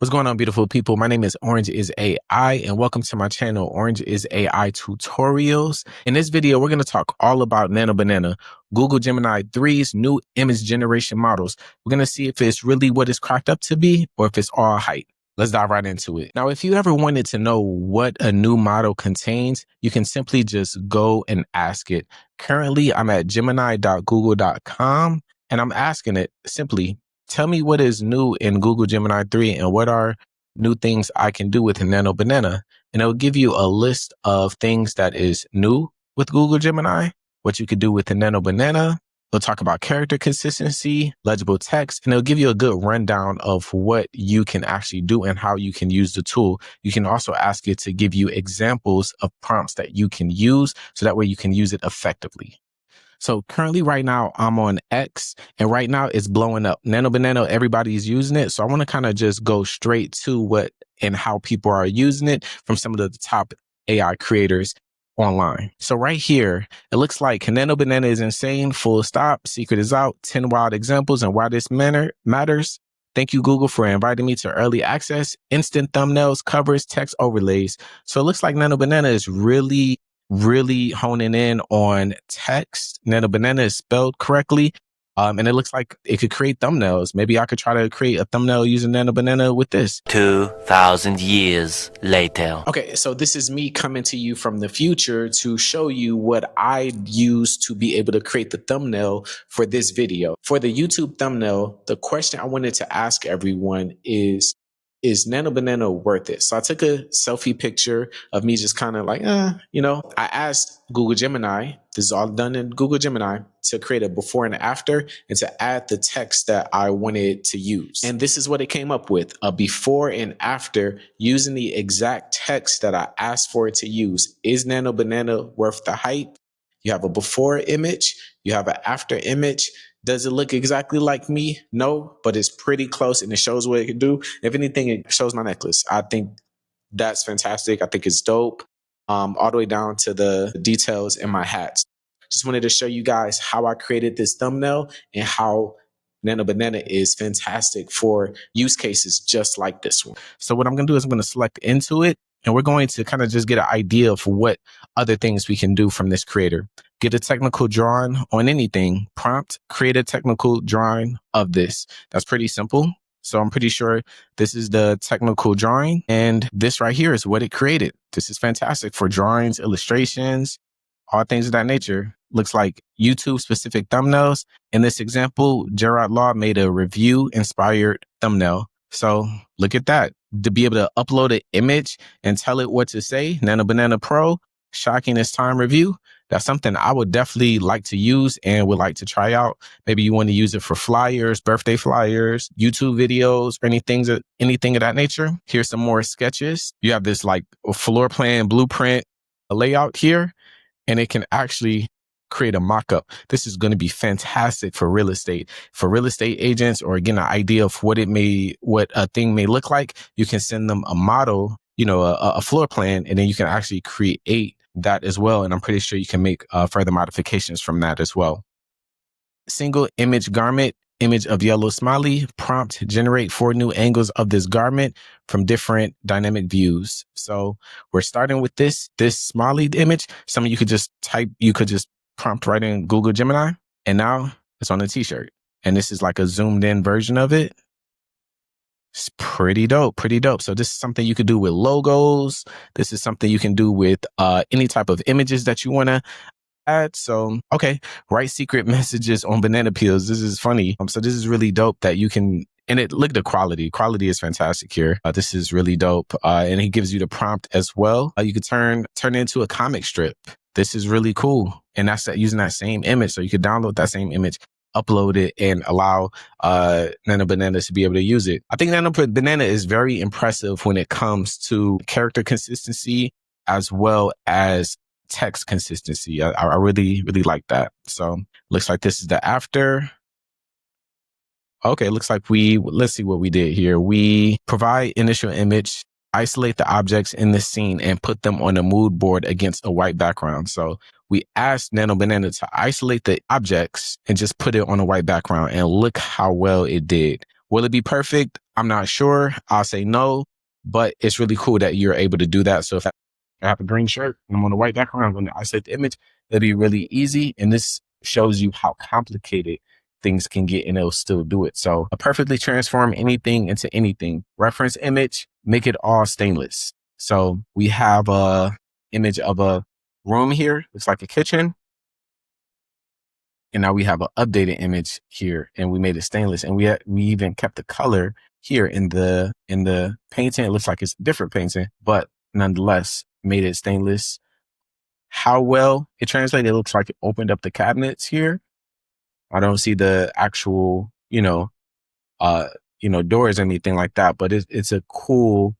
What's going on, beautiful people? My name is OrangeIsAi, and welcome to my channel, OrangeIsAi Tutorials. In this video, we're going to talk all about Nano Banana, Google Gemini 3's new image generation models. We're going to see if it's really what it's cracked up to be or if it's all hype. Let's dive right into it. Now, if you ever wanted to know what a new model contains, you can simply just go and ask it. Currently, I'm at gemini.google.com, and I'm asking it simply, tell me what is new in Google Gemini 3 and what are new things I can do with Nano Banana. And it'll give you a list of things that is new with Google Gemini, what you could do with the Nano Banana. It'll talk about character consistency, legible text, and it'll give you a good rundown of what you can actually do and how you can use the tool. You can also ask it to give you examples of prompts that you can use so that way you can use it effectively. So currently right now I'm on X and right now it's blowing up. Nano Banana, everybody's using it. So I want to kind of just go straight to what and how people are using it from some of the top AI creators online. So right here, it looks like Nano Banana is insane, full stop, secret is out, 10 wild examples and why this matters. Thank you, Google, for inviting me to early access, instant thumbnails, covers, text overlays. So it looks like Nano Banana is really honing in on text. Nano Banana is spelled correctly. And it looks like it could create thumbnails. Maybe I could try to create a thumbnail using Nano Banana with this. 2,000 years later. Okay, so this is me coming to you from the future to show you what I use to be able to create the thumbnail for this video. For the YouTube thumbnail, the question I wanted to ask everyone is Nano Banana worth it? So I took a selfie picture of me just kind of like, I asked Google Gemini, this is all done in Google Gemini, to create a before and after and to add the text that I wanted to use. And this is what it came up with, a before and after using the exact text that I asked for it to use. Is Nano Banana worth the hype? You have a before image, you have an after image. Does it look exactly like me? No, but it's pretty close and it shows what it can do. If anything, it shows my necklace. I think that's fantastic. I think it's dope. All the way down to the details in my hats. Just wanted to show you guys how I created this thumbnail and how Nano Banana is fantastic for use cases just like this one. So what I'm going to do is I'm going to select into it and we're going to kind of just get an idea of what other things we can do from this creator. Get a technical drawing on anything, prompt, create a technical drawing of this. That's pretty simple. So I'm pretty sure this is the technical drawing and this right here is what it created. This is fantastic for drawings, illustrations, all things of that nature. Looks like YouTube specific thumbnails. In this example, Gerard Law made a review inspired thumbnail. So look at that. To be able to upload an image and tell it what to say, Nano Banana Pro, shocking this time review. That's something I would definitely like to use and would like to try out. Maybe you want to use it for flyers, birthday flyers, YouTube videos, or anything of that nature. Here's some more sketches. You have this like floor plan blueprint layout here, and it can actually create a mock-up. This is going to be fantastic for real estate agents, or again, an idea of what a thing may look like. You can send them a model, a floor plan, and then you can actually create that as well. And I'm pretty sure you can make further modifications from that as well. Single image garment, image of yellow smiley, prompt, generate 4 new angles of this garment from different dynamic views. So we're starting with this smiley image. Some of you could just prompt right in Google Gemini, and now it's on a t-shirt. And this is like a zoomed in version of it. It's pretty dope. So this is something you could do with logos. This is something you can do with any type of images that you want to add. So, okay, write secret messages on banana peels. This is funny. So this is really dope that you can, and look at the quality. Quality is fantastic here. This is really dope. And he gives you the prompt as well. You could turn it into a comic strip. This is really cool. And that's using that same image. So you could download that same image, upload it, and allow Nano Banana to be able to use it. I think Nano Banana is very impressive when it comes to character consistency as well as text consistency. I really like that. So looks like this is the after. Okay, looks like let's see what we did here. We provide initial image, isolate the objects in the scene and put them on a mood board against a white background. So we asked Nano Banana to isolate the objects and just put it on a white background, and look how well it did. Will it be perfect? I'm not sure. I'll say no, but it's really cool that you're able to do that. So if I have a green shirt and I'm on a white background, I'm going to isolate the image. It'll be really easy. And this shows you how complicated things can get and it'll still do it. So perfectly transform anything into anything. Reference image, make it all stainless. So we have a image of a room here. Looks like a kitchen. And now we have an updated image here and we made it stainless. And we even kept the color here in the painting. It looks like it's a different painting, but nonetheless made it stainless. How well it translated, it looks like it opened up the cabinets here. I don't see the actual, doors or anything like that, but it's a cool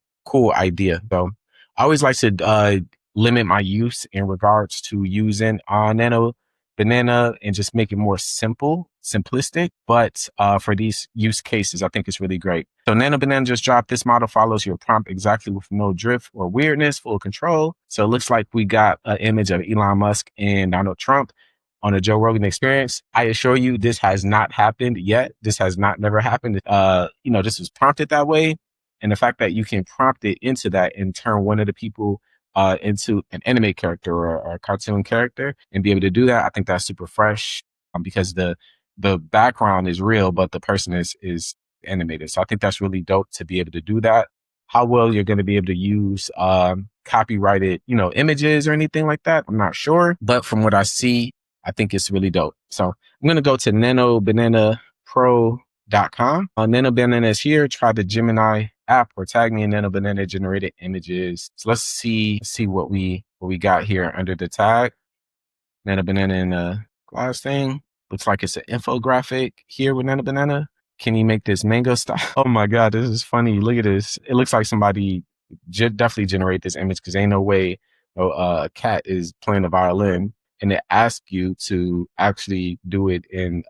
idea. So I always like to limit my use in regards to using Nano Banana and just make it more simplistic. But for these use cases, I think it's really great. So Nano Banana just dropped. This model follows your prompt exactly with no drift or weirdness, full control. So it looks like we got an image of Elon Musk and Donald Trump on a Joe Rogan Experience. I assure you, this has not happened yet. This has never happened. This was prompted that way. And the fact that you can prompt it into that and turn one of the people into an anime character or a cartoon character and be able to do that, I think that's super fresh because the background is real, but the person is animated. So I think that's really dope to be able to do that. How well you're going to be able to use copyrighted, images or anything like that, I'm not sure. But from what I see, I think it's really dope. So I'm going to go to nanobananapro.com. Nano Banana is here. Try the Gemini app or tag me in Nano Banana generated images. So let's see what we got here under the tag. Nano Banana in a glass thing. Looks like it's an infographic here with Nano Banana. Can you make this mango style? Oh my God, this is funny. Look at this. It looks like somebody definitely generate this image because ain't no way a cat is playing the violin. And it asks you to actually do it in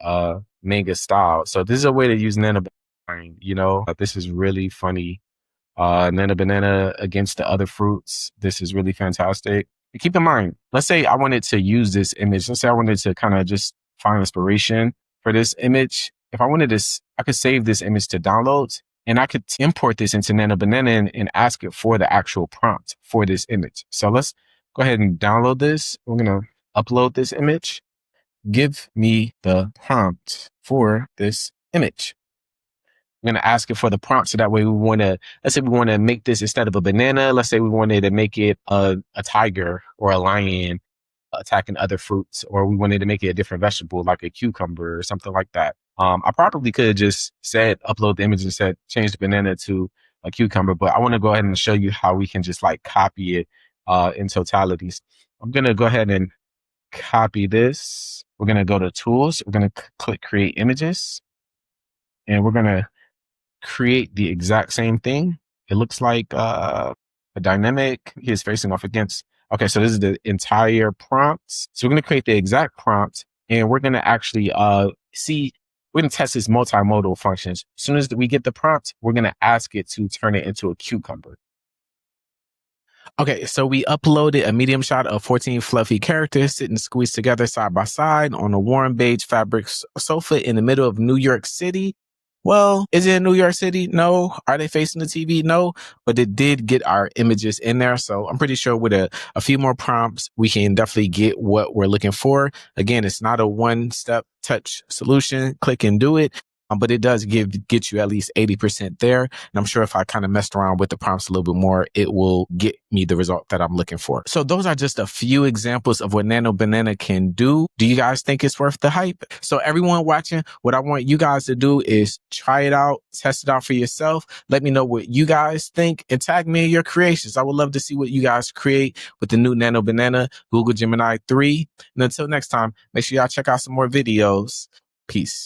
manga style. So this is a way to use Nano Banana. This is really funny. Nano Banana against the other fruits. This is really fantastic. And keep in mind, let's say I wanted to use this image. Let's say I wanted to kind of just find inspiration for this image. If I wanted this, I could save this image to downloads and I could import this into Nano Banana and ask it for the actual prompt for this image. So let's go ahead and download this. We're going to upload this image. Give me the prompt for this image. I'm going to ask it for the prompt. So that way let's say we want to make this instead of a banana. Let's say we wanted to make it a tiger or a lion attacking other fruits, or we wanted to make it a different vegetable like a cucumber or something like that. I probably could have just said, upload the image and said, change the banana to a cucumber, but I want to go ahead and show you how we can just like copy it in totalities. I'm going to go ahead and copy this. We're going to go to tools. We're going to click create images and we're going to create the exact same thing. It looks like a dynamic. He is facing off against. Okay, so this is the entire prompt. So we're going to create the exact prompt and we're going to actually we're going to test its multimodal functions. As soon as we get the prompt, we're going to ask it to turn it into a cucumber. Okay, so we uploaded a medium shot of 14 fluffy characters sitting squeezed together side by side on a warm beige fabric sofa in the middle of New York City. Well, is it in New York City? No. Are they facing the TV? No. But it did get our images in there. So I'm pretty sure with a few more prompts, we can definitely get what we're looking for. Again, it's not a one-step touch solution. Click and do it. But it does get you at least 80% there. And I'm sure if I kind of messed around with the prompts a little bit more, it will get me the result that I'm looking for. So those are just a few examples of what Nano Banana can do. Do you guys think it's worth the hype? So everyone watching, what I want you guys to do is try it out, test it out for yourself. Let me know what you guys think and tag me in your creations. I would love to see what you guys create with the new Nano Banana, Google Gemini 3. And until next time, make sure y'all check out some more videos. Peace.